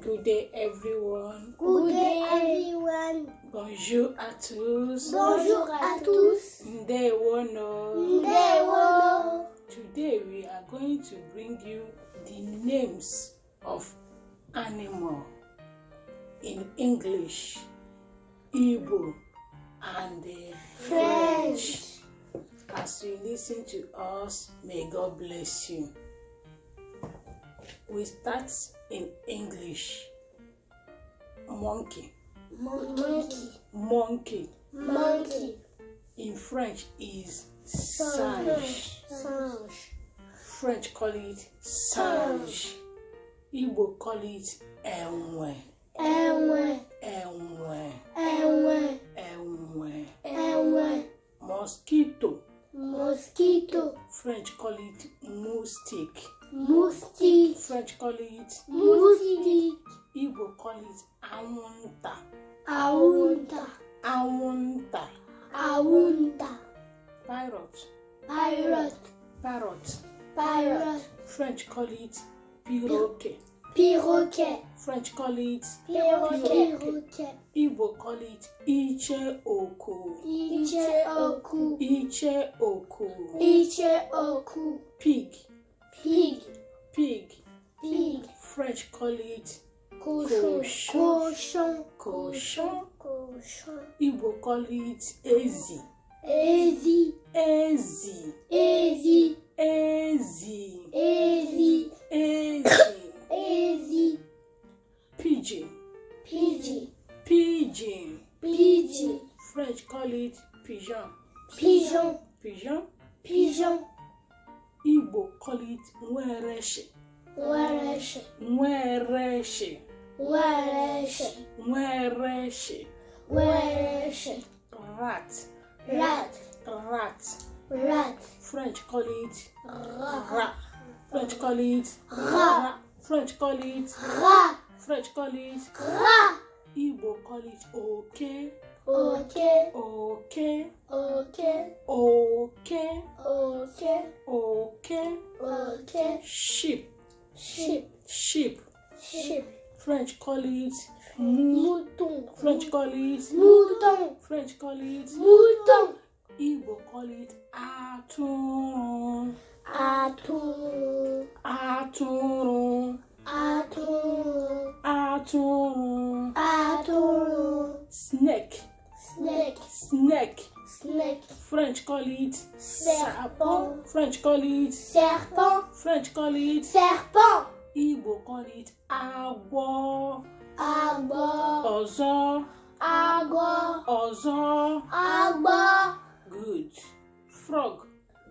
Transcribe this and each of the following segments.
Good day, everyone. Good day, everyone. Bonjour à tous. Bonjour à tous. Ndewono. Ndewono. Today we are going to bring you the names of animal in English, Igbo, and French. As you listen to us, may God bless you. We start in English. Monkey. Monkey. Monkey. Monkey. In French is singe. Singe. French call it singe. Igbo call it enwe. Enwe. Enwe. Enwe. Enwe. Enwe. Mosquito. Mosquito. French call it moustique. Moustique. French call it Moustique. Igbo call it awunta. Awunta. Awunta. Awunta. Parrot. Parrot. Parrot. Parrot. French call it perroquet. Perroquet. French call it Perroquet. Igbo call it iche oku. Iche oku. Iche oku. Iche oku. Pig. Pig. Pig. Pig. French call it Cochon. Cochon. cochon. Cochon. Igbo call it ezi. Ezi. Ezi. Ezi. Ezi. Ezi. Ezi. Ezi. Pigeon. Pigeon. Pigeon. Pigeon. French call it pigeon. Pigeon. Pigeon. Pigeon. Igbo call it nwereshe. Wereshe. Nwereshe. Wereshe. Nwereshe. Wereshe. Rat. Rat. Rat. Rat. French call it Rat. rat. French call it Rat. French call it Rat. French call it Rat. Igbo call it okay. Okay. Okay. Okay. Okay. Okay. Okay. Okay. Sheep. Sheep. Sheep. Sheep. French call it mou. Mouton. French call it Mouton. French call it Mouton. Igbo call it atun. Atun. Atun. Atun. Atun. Atun. Snake. Snake. Snake. Snake. French call it Serpent. French call it Serpent. French call it Serpent. Igbo call it agwo. Agbo. Ozo. Agbo. Ozo. Agbo. Good. Frog.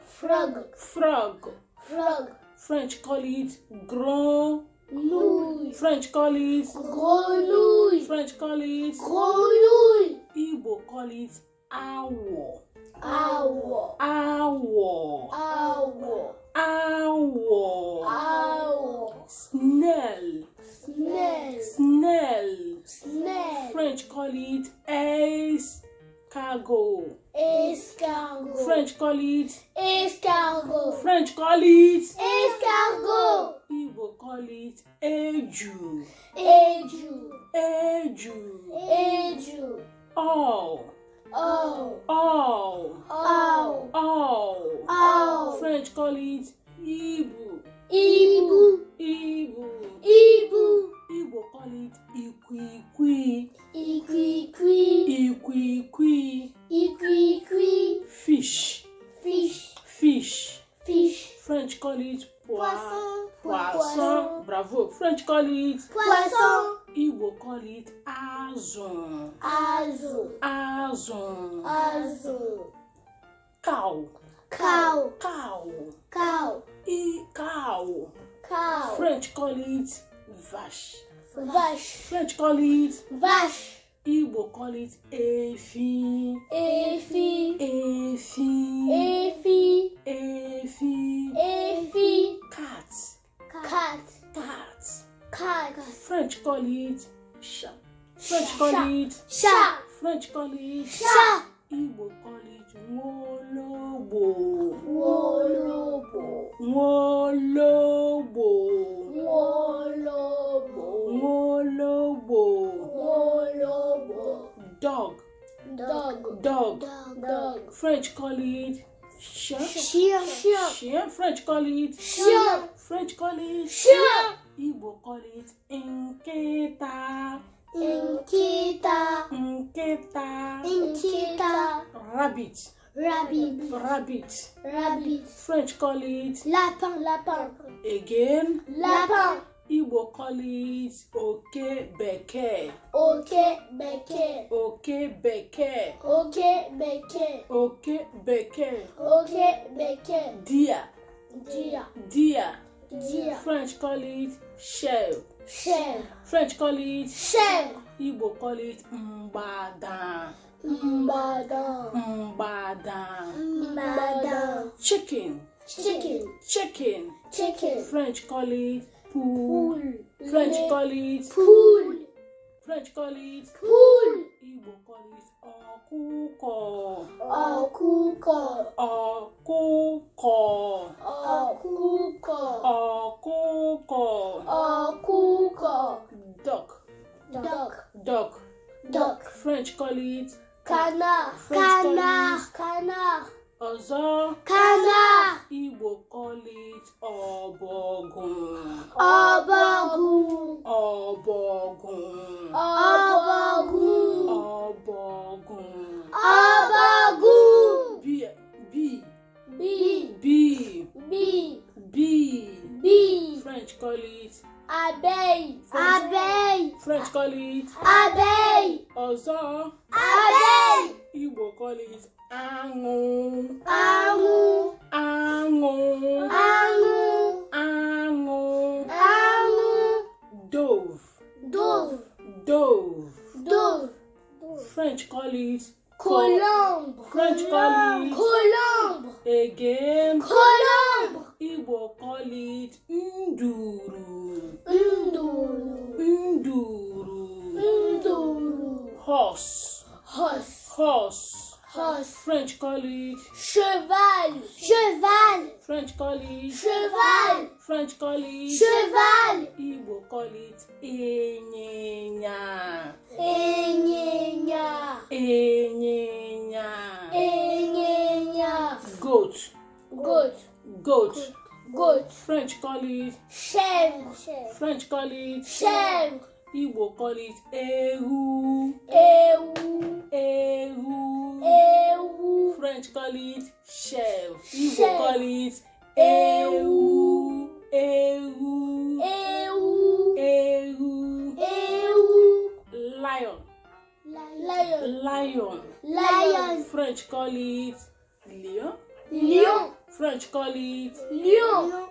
Frog. Frog. Frog. French call it grenouille. French call it Grenouille. grenouille. French call it Grenouille. Igbo call it owl. Owl. Owl. Owl. Owl. Owl. Snail. Snail. Snail. Snail. French call it escargot. Escargot. French call it Escargot. French call it Escargot. Igbo call it eju. Eju. Eju. Eju. All. All. All. All. All. All. French call it igbo. Igbo. Igbo. Igbo. Igbo call it ikwikwi. Ikwikwi. Ikwikwi. Ikwikwi. Fish. Fish. Fish. Fish. French call it Poisson. Poisson. Bravo. French call it Poisson. Igbo call it azụ. Azụ. Azụ. Azụ. Cow. Cow. Cow. Cow. Cow. Cow. French call it vache. Vache. French call it Vache. Igbo call it efi. Efi. Efi. Efi. Efi. Efi. Cat. Cat. Cat. Cat. French call it shark. French call it Shark. French call it Shark. Igbo call it wologbo. Wolobo. Wologbo. Wolobo. Wologbo. Wolobo. Dog. Dog. Dog. Dog. French call it chien. Chien. Chien. Chien. French call it Chien. French call it Chien. Igbo call it nkịta. Nkịta. Nkịta. Nkịta. Rabbit. Rabbit. Rabbit. Rabbit. French call it Lapin. Lapin. again. Lapin. Igbo call it oke bekee. Oke bekee. Oke bekee. Oke bekee. Oke bekee. Oke bekee. Deer. Deer. Deer. Deer. French call it shell. Shell. French call it Shell. Igbo call it mbada. Mbada. Mbada. Mbada. Chicken. Chicken. Chicken. Chicken. French call it pool. Pool. French call it Pool. French call it Pool. Igbo call it ọkụkọ. Ọkụkọ. Ọkụkọ. Ọkụkọ. Ọkụkọ. Ọkụkọ. Duck. Duck. Duck. Duck. French call it Canard. French call Canard. it Canard. ọzọ. Canard. Igbo call it ọbọgwụ. Ọbọgwụ. Ọbọgwụ. Ọbọgwụ. Ọbọgwụ. Ọbọgwụ. B. B. Bee. B. Bee. B. Bee. French call it Abeille. Abeille. French call it Abeille. ọzọ. Abeille. Igbo call it aṅụ. Aṅụ. Aṅụ. Aṅụ. Aṅụ. Aṅụ. Dove. Dove. Dove. Dove. French call it Colombe. French call it Colombe. again. Colombe. Igbo call it nduru. Nduru. Nduru. Nduru. Horse. Horse. Horse. Horse. French call it Cheval. Cheval. French call it Cheval. French call it Cheval. Igbo call it ịnyịnya. Ịnyịnya. Ịnyịnya. Ịnyịnya. Goat. Goat. Goat. Goat. French call it Chèvre. French call it Chèvre. Igbo call it ewu. Ewu. Ewu. Ewu. French call it chèvre. Igbo Chèvre. call it ewu. Ewu. Ewu. Ewu. Ewu. Lion. Lion. Lion. Lion. French call it lion. Lion. French call it Lion.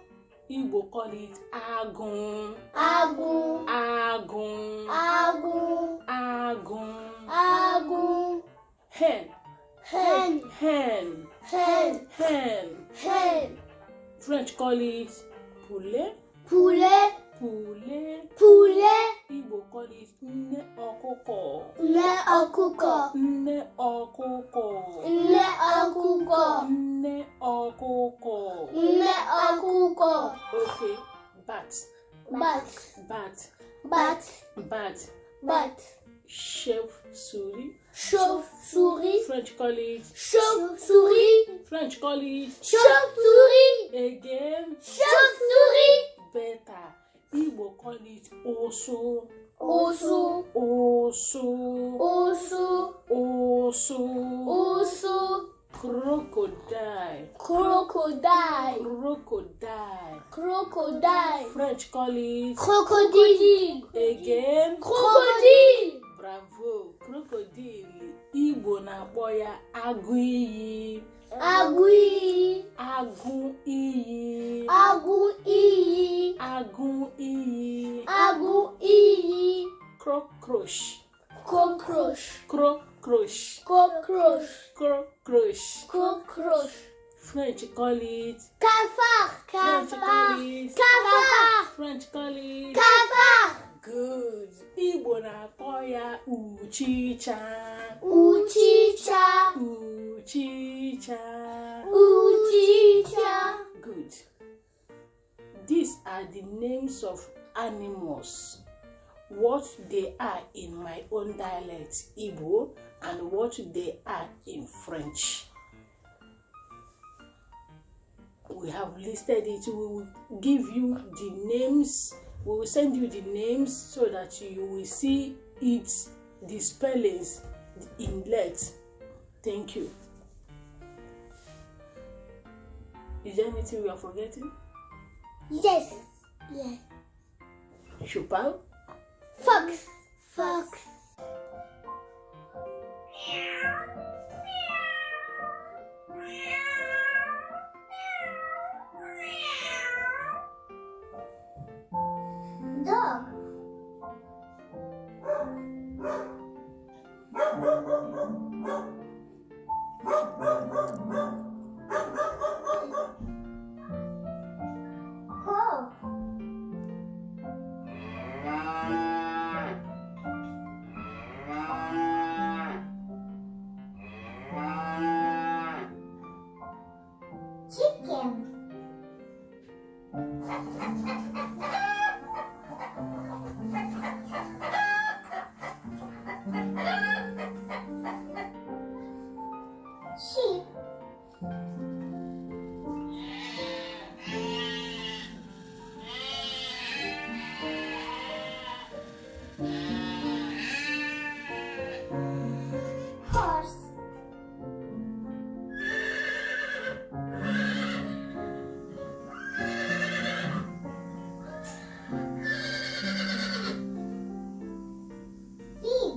Igbo call it agụ. Agụ. Agụ. Agụ. Agụ. Agụ. Hen. Hen. Hen. Hen. Hen. Hen. French call it poulet. Poulet. Poulet. Poulet. Igbo call it nne ọkụkọ. Nne ọkụkọ. Nne ọkụkọ. Nne ọkụkọ. Nne ọkụkọ. Nne ọkụkọ. Okay, bat. Bat. Chauve-souris. French call it. French call it. Again. Better. Igbo call it oso. Crocodile. French call it Crocodile. again. Crocodile. Bravo. Crocodile. Igbo na-akpọ ya agụ iyi. Agụ iyi. Cockroach. French call it. French call it. Good. Igbo na-akpọ ya uchicha. Good. These are the names of animals. What they are in my own dialect, Igbo, and what they are in French. We have listed it. We will give you the names. We will send you the names so that you will see it, the spellings in letters. Thank you. Is there anything we are forgetting? Yes. Chopin? Fox. Dog. Crow. Chicken. Sheep. Horse. Pig.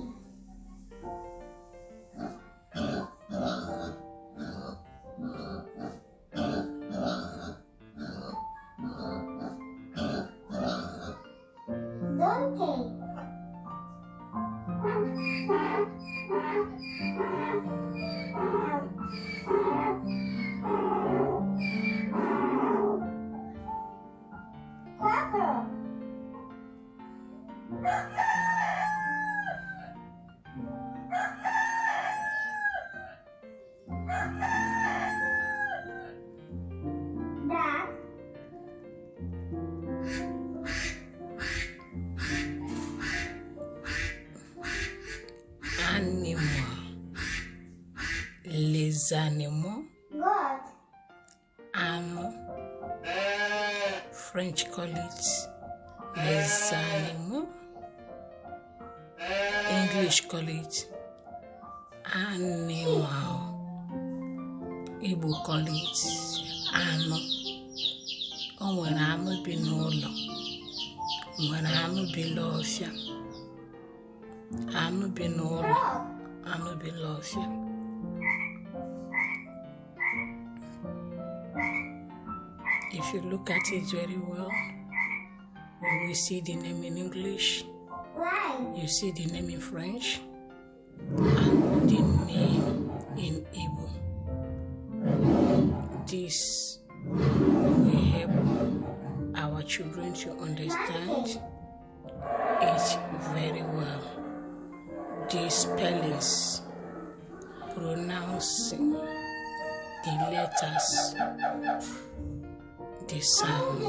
Donkey. Quacker. Duck. Animal. Les animaux. Goat. Animal. French call it les animaux. English call it animal. Igbo call it anụ. O nwere anụ bi n'ụlọ, nwere anụ bi n'ọfịa. Anụ bi n'ụlọ, anụ bi n'ọfịa. If you look at it very well, you will see the name in English, Lion. you see the name in French, and the name in Igbo. This will help our children to understand it very well. The spellings, pronouncing the letters, the sound,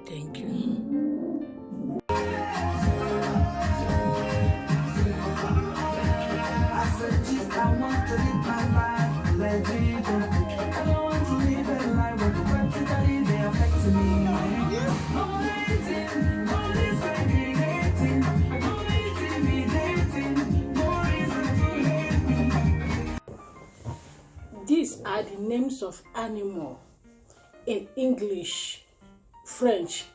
Thank you. These are the names of animal in English, French,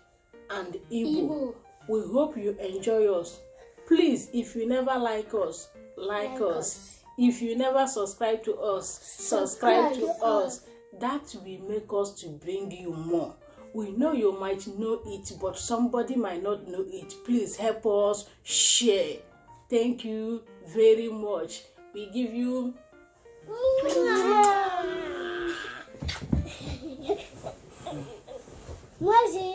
and Igbo. We hope you enjoy us. Please, if you never like us, like us. If you never subscribe to us, subscribe to us. That will make us to bring you more. We know you might know it, but somebody might not know it. Please help us share. Thank you very much. We give you Moi,